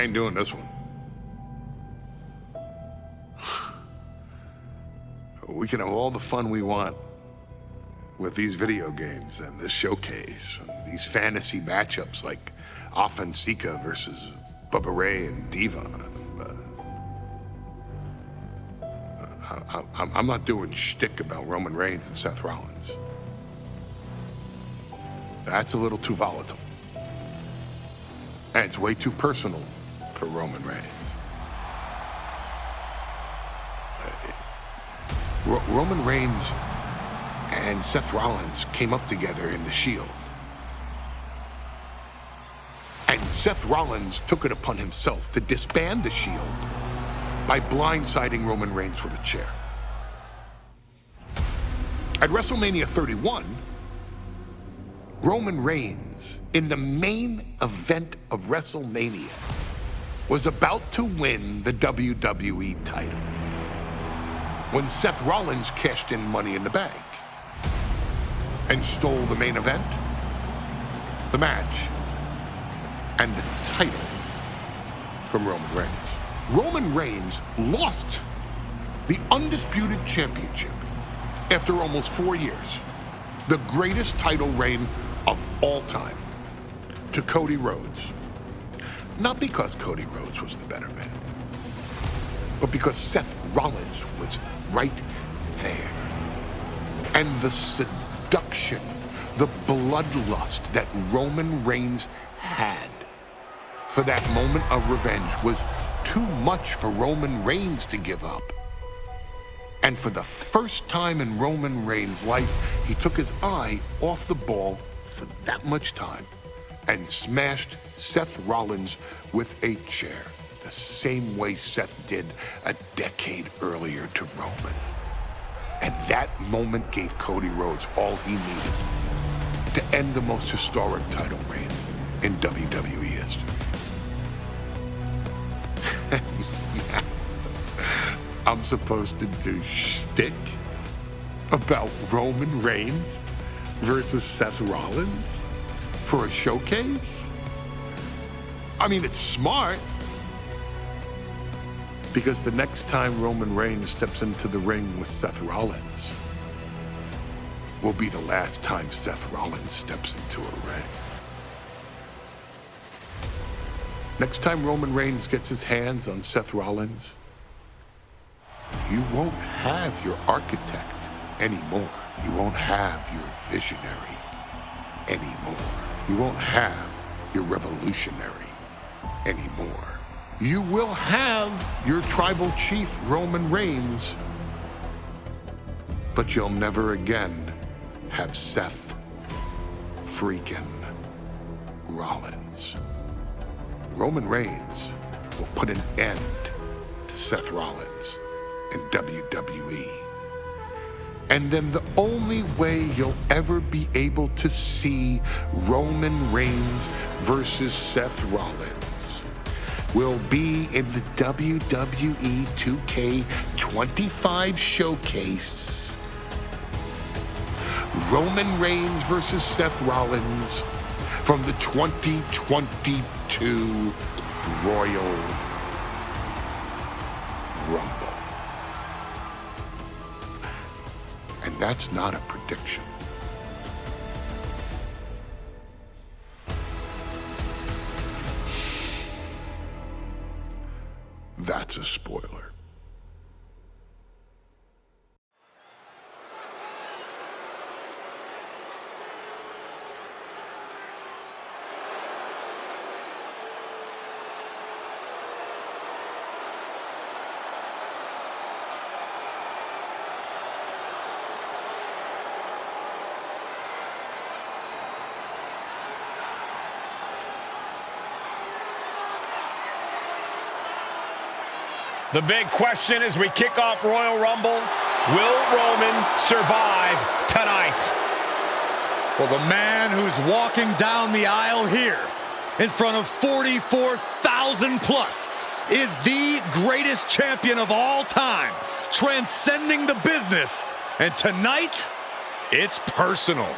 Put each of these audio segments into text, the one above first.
ain't doing this one. We can have all the fun we want with these video games and this showcase and these fantasy matchups like Offensica versus Bubba Ray and Devon. I'm not doing shtick about Roman Reigns and Seth Rollins. That's a little too volatile. And it's way too personal for Roman Reigns. Roman Reigns and Seth Rollins came up together in the Shield. And Seth Rollins took it upon himself to disband the Shield by blindsiding Roman Reigns with a chair. At WrestleMania 31, Roman Reigns, in the main event of WrestleMania, was about to win the WWE title when Seth Rollins cashed in Money in the Bank and stole the main event, the match, and the title from Roman Reigns. Roman Reigns lost the undisputed championship after almost 4 years, the greatest title reign of all time, to Cody Rhodes. Not because Cody Rhodes was the better man, but because Seth Rollins was right there. And the seduction, the bloodlust that Roman Reigns had for that moment of revenge was too much for Roman Reigns to give up. And for the first time in Roman Reigns' life, he took his eye off the ball for that much time and smashed Seth Rollins with a chair, the same way Seth did a decade earlier to Roman. And that moment gave Cody Rhodes all he needed to end the most historic title reign in WWE history. I'm supposed to do shtick about Roman Reigns versus Seth Rollins for a showcase? I mean, it's smart, because the next time Roman Reigns steps into the ring with Seth Rollins will be the last time Seth Rollins steps into a ring. Next time Roman Reigns gets his hands on Seth Rollins, you won't have your architect anymore. You won't have your visionary anymore. You won't have your revolutionary anymore. You will have your tribal chief, Roman Reigns, but you'll never again have Seth freaking Rollins. Roman Reigns will put an end to Seth Rollins in WWE. And then the only way you'll ever be able to see Roman Reigns versus Seth Rollins will be in the WWE 2K25 showcase. Roman Reigns versus Seth Rollins from the 2022 Royal Rumble. And that's not a prediction. That's a spoiler. The big question as we kick off Royal Rumble, will Roman survive tonight? Well, the man who's walking down the aisle here in front of 44,000 plus is the greatest champion of all time, transcending the business. And tonight, it's personal.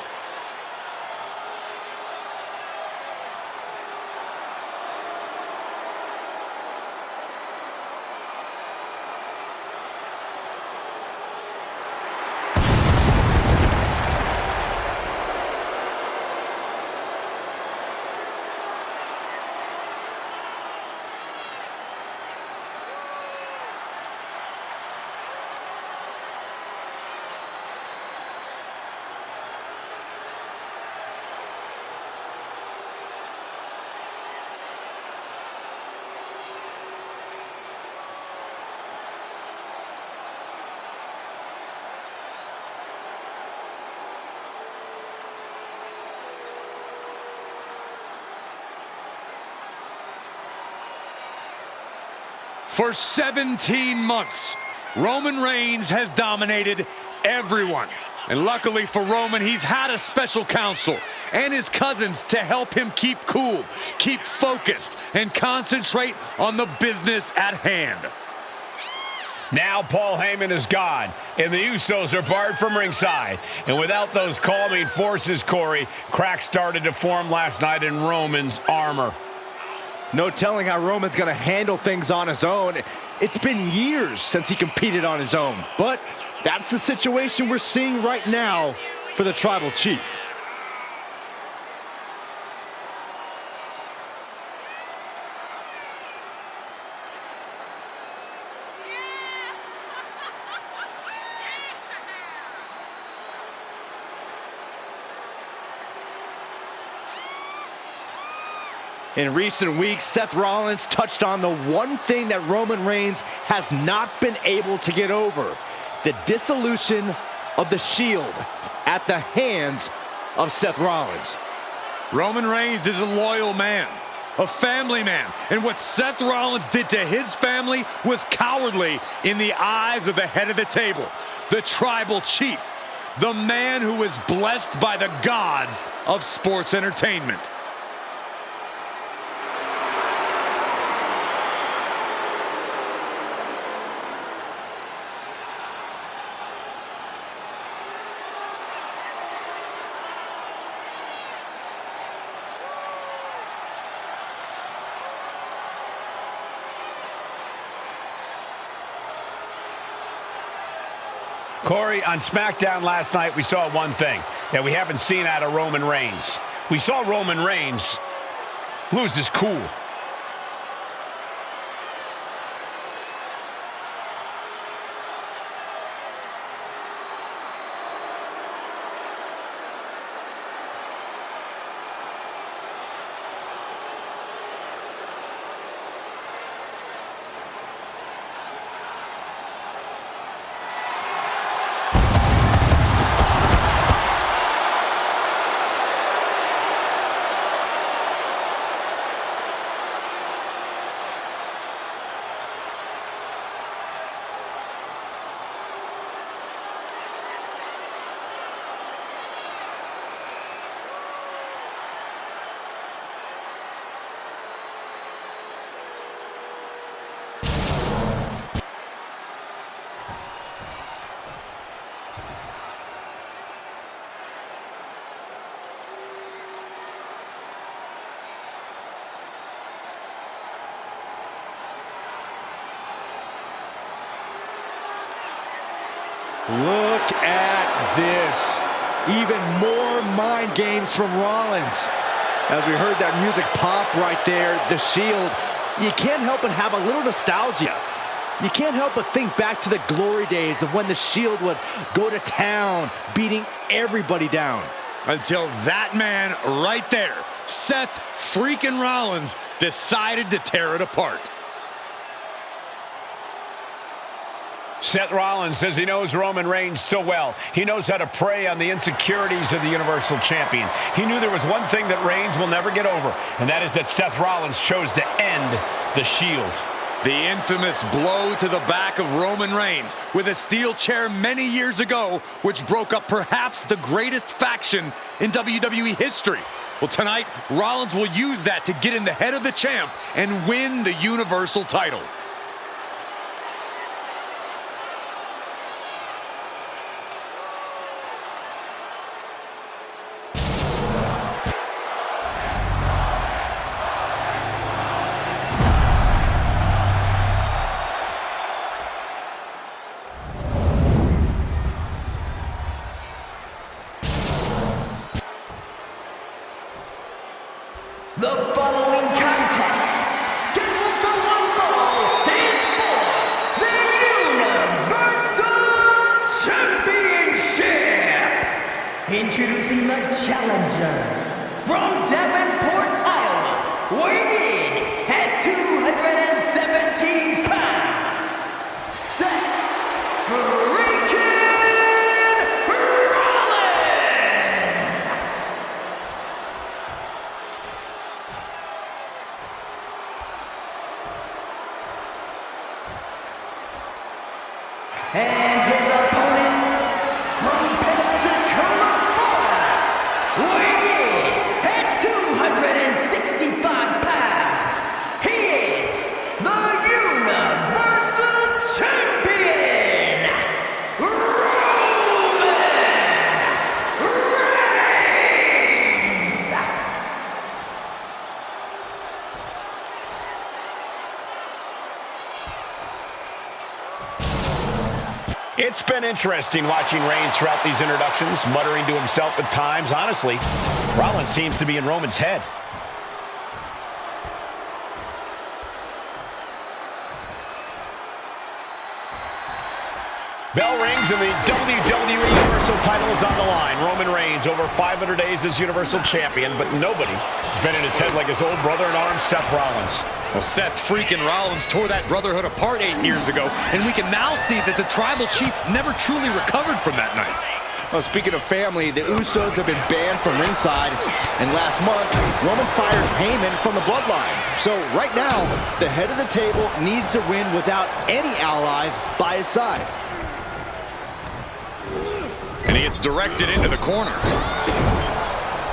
For 17 months, Roman Reigns has dominated everyone. And luckily for Roman, he's had a special counsel and his cousins to help him keep cool, keep focused, and concentrate on the business at hand. Now Paul Heyman is gone, and the Usos are barred from ringside. And without those calming forces, Corey, cracks started to form last night in Roman's armor. No telling how Roman's going to handle things on his own. It's been years since he competed on his own, but that's the situation we're seeing right now for the Tribal Chief. In recent weeks, Seth Rollins touched on the one thing that Roman Reigns has not been able to get over: the dissolution of the Shield at the hands of Seth Rollins. Roman Reigns is a loyal man, a family man, and what Seth Rollins did to his family was cowardly in the eyes of the head of the table, the Tribal Chief, the man who is blessed by the gods of sports entertainment. Corey, on SmackDown last night, we saw one thing that we haven't seen out of Roman Reigns. We saw Roman Reigns lose his cool. Look at this. Even more mind games from Rollins. As we heard that music pop right there, the Shield, you can't help but have a little nostalgia. You can't help but think back to the glory days of when the Shield would go to town, beating everybody down. Until that man right there, Seth freaking Rollins, decided to tear it apart. Seth Rollins says he knows Roman Reigns so well. He knows how to prey on the insecurities of the Universal Champion. He knew there was one thing that Reigns will never get over, and that is that Seth Rollins chose to end the Shield. The infamous blow to the back of Roman Reigns with a steel chair many years ago, which broke up perhaps the greatest faction in WWE history. Well, tonight, Rollins will use that to get in the head of the champ and win the Universal title. The following contest, scheduled for one fall, is for the Universal Championship. Introducing the challenger from Davenport, Iowa, weighing in at 217 pounds, Seth freaking Rollins. And his opponent from Pensacola, Florida, weighing in at 265 pounds, he is the Universal Champion, Roman Reigns! It's been interesting watching Reigns throughout these introductions, muttering to himself at times. Honestly, Rollins seems to be in Roman's head. Bell rings and the WWE Universal title is on the line. Roman Reigns over 500 days as Universal Champion, but nobody has been in his head like his old brother-in-arms, Seth Rollins. Well, Seth freaking Rollins tore that brotherhood apart 8 years ago, and we can now see that the Tribal Chief never truly recovered from that night. Well, speaking of family, the Usos have been banned from ringside, and last month, Roman fired Heyman from the bloodline. So right now, the head of the table needs to win without any allies by his side. And he gets directed into the corner.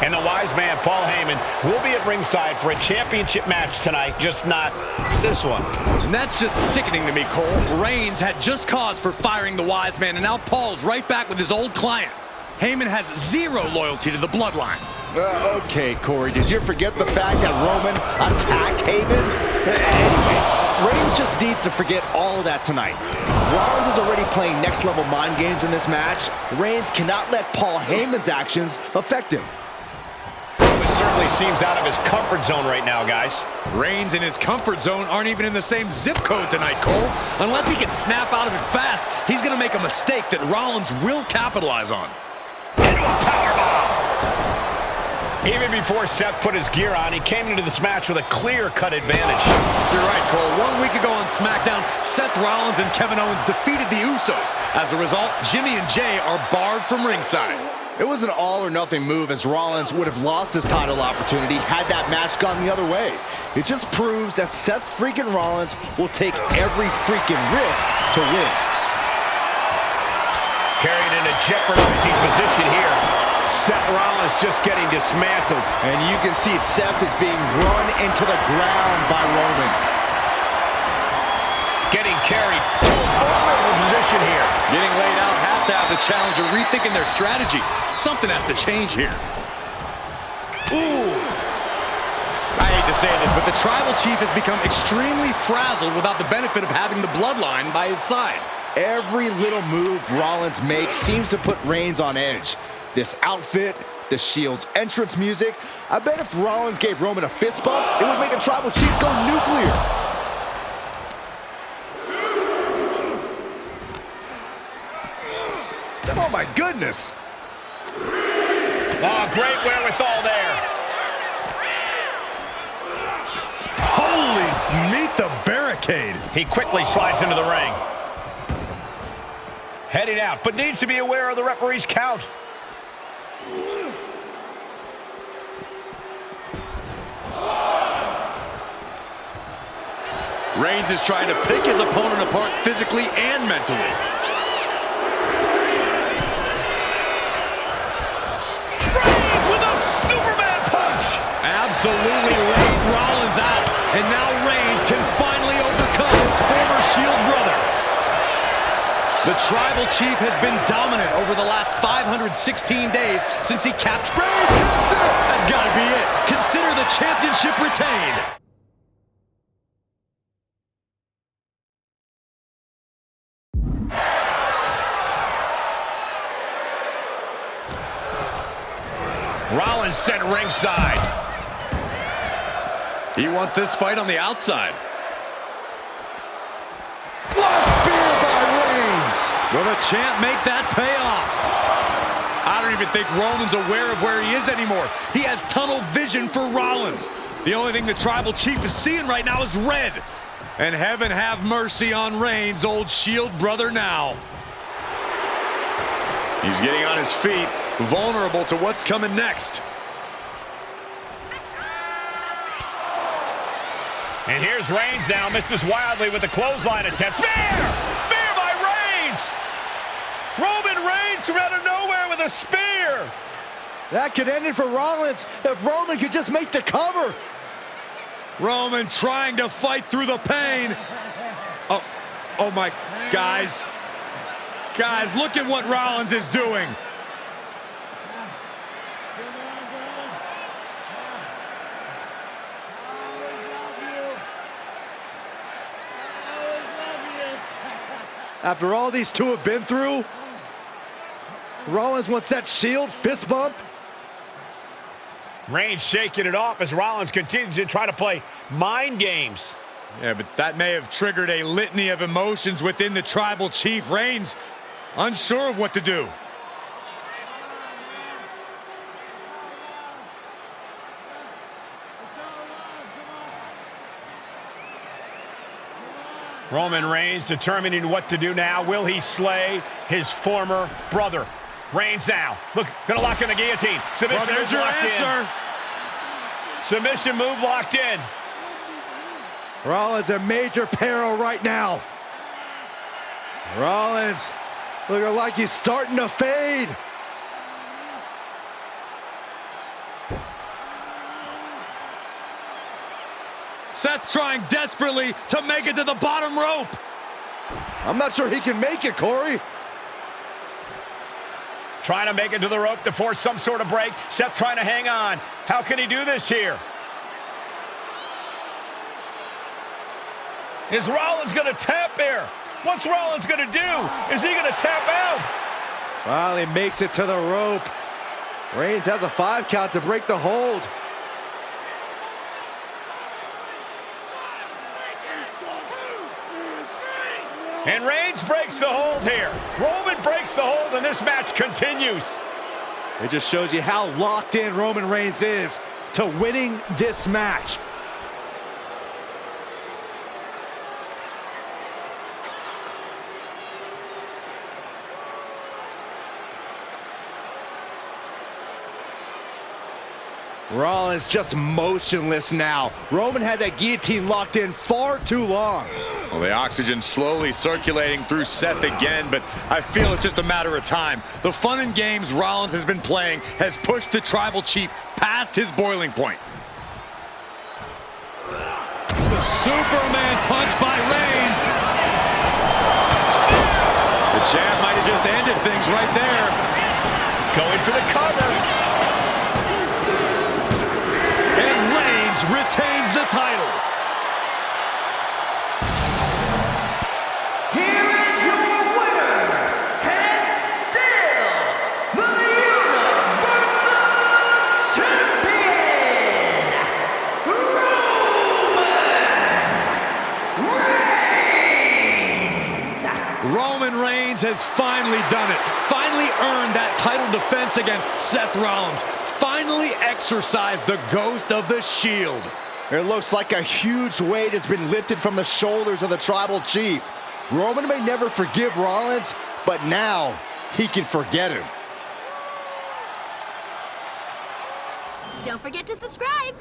And the wise man, Paul Heyman, will be at ringside for a championship match tonight, just not this one. And that's just sickening to me, Cole. Reigns had just cause for firing the wise man, and now Paul's right back with his old client. Heyman has zero loyalty to the bloodline. Okay, Corey, did you forget the fact that Roman attacked Heyman? Anyway, Reigns just needs to forget all of that tonight. Rollins is already playing next-level mind games in this match. Reigns cannot let Paul Heyman's actions affect him. Roman certainly seems out of his comfort zone right now, guys. Reigns and his comfort zone aren't even in the same zip code tonight, Cole. Unless he can snap out of it fast, he's going to make a mistake that Rollins will capitalize on. Into a powerbomb. Even before Seth put his gear on, he came into this match with a clear-cut advantage. You're right, Cole. 1 week ago on SmackDown, Seth Rollins and Kevin Owens defeated the Usos. As a result, Jimmy and Jay are barred from ringside. It was an all-or-nothing move, as Rollins would have lost his title opportunity had that match gone the other way. It just proves that Seth freaking Rollins will take every freaking risk to win. Carried in a jeopardizing position here. Seth Rollins just getting dismantled. And you can see Seth is being run into the ground by Roman. Getting carried to a vulnerable position here. Getting laid out has to have the challenger rethinking their strategy. Something has to change here. Ooh. I hate to say this, but the Tribal Chief has become extremely frazzled without the benefit of having the bloodline by his side. Every little move Rollins makes seems to put Reigns on edge. This outfit, the Shield's entrance music. I bet if Rollins gave Roman a fist bump, it would make the Tribal Chief go nuclear. Oh my goodness. Oh, great wherewithal there. Holy, meet the barricade. He quickly slides into the ring. Heading out, but needs to be aware of the referee's count. Reigns is trying to pick his opponent apart physically and mentally. Reigns with a Superman punch. Absolutely laid Rollins out. And now Reigns can finally overcome his former Shield brother. The Tribal Chief has been dominant over the last 516 days since he captured Reigns. That's got to be it. Consider the championship retained. Rollins sent ringside. He wants this fight on the outside. What a spear by Reigns! Will the champ make that pay off? I don't even think Roman's aware of where he is anymore. He has tunnel vision for Rollins. The only thing the Tribal Chief is seeing right now is red. And heaven have mercy on Reigns, old Shield brother now. He's getting on his feet, vulnerable to what's coming next. And here's Reigns now, misses wildly with the clothesline attempt. Spear! Spear by Reigns! Roman Reigns from out of nowhere with a spear. That could end it for Rollins if Roman could just make the cover. Roman trying to fight through the pain. Oh my, guys. Guys, look at what Rollins is doing. After all these two have been through, Rollins wants that Shield fist bump. Reigns shaking it off as Rollins continues to try to play mind games. Yeah, but that may have triggered a litany of emotions within the Tribal Chief. Reigns unsure of what to do. Roman Reigns determining what to do now. Will he slay his former brother? Reigns now. Look, gonna lock in the guillotine. Submission Well, there's move your locked answer. in. Submission move locked in. Rollins in major peril right now. Rollins looking like he's starting to fade. Seth trying desperately to make it to the bottom rope. I'm not sure he can make it, Corey. Trying to make it to the rope to force some sort of break. Seth trying to hang on. How can he do this here? Is Rollins going to tap here? What's Rollins going to do? Is he going to tap out? Finally makes it to the rope. Reigns has a 5 count to break the hold. And Reigns breaks the hold here. Roman breaks the hold, and this match continues. It just shows you how locked in Roman Reigns is to winning this match. Rollins just motionless now. Roman had that guillotine locked in far too long. Well, the oxygen slowly circulating through Seth again, but I feel it's just a matter of time. The fun and games Rollins has been playing has pushed the Tribal Chief past his boiling point. The Superman punch by Reigns. The champ might have just ended things right there. Going for the cover. Retains the title. Here is your winner, and still the Universal Champion, Roman Reigns. Roman Reigns has finally done it. Finally earned that title defense against Seth Rollins. Finally exercised the ghost of the Shield. It looks like a huge weight has been lifted from the shoulders of the Tribal Chief. Roman may never forgive Rollins, but now he can forget him. Don't forget to subscribe.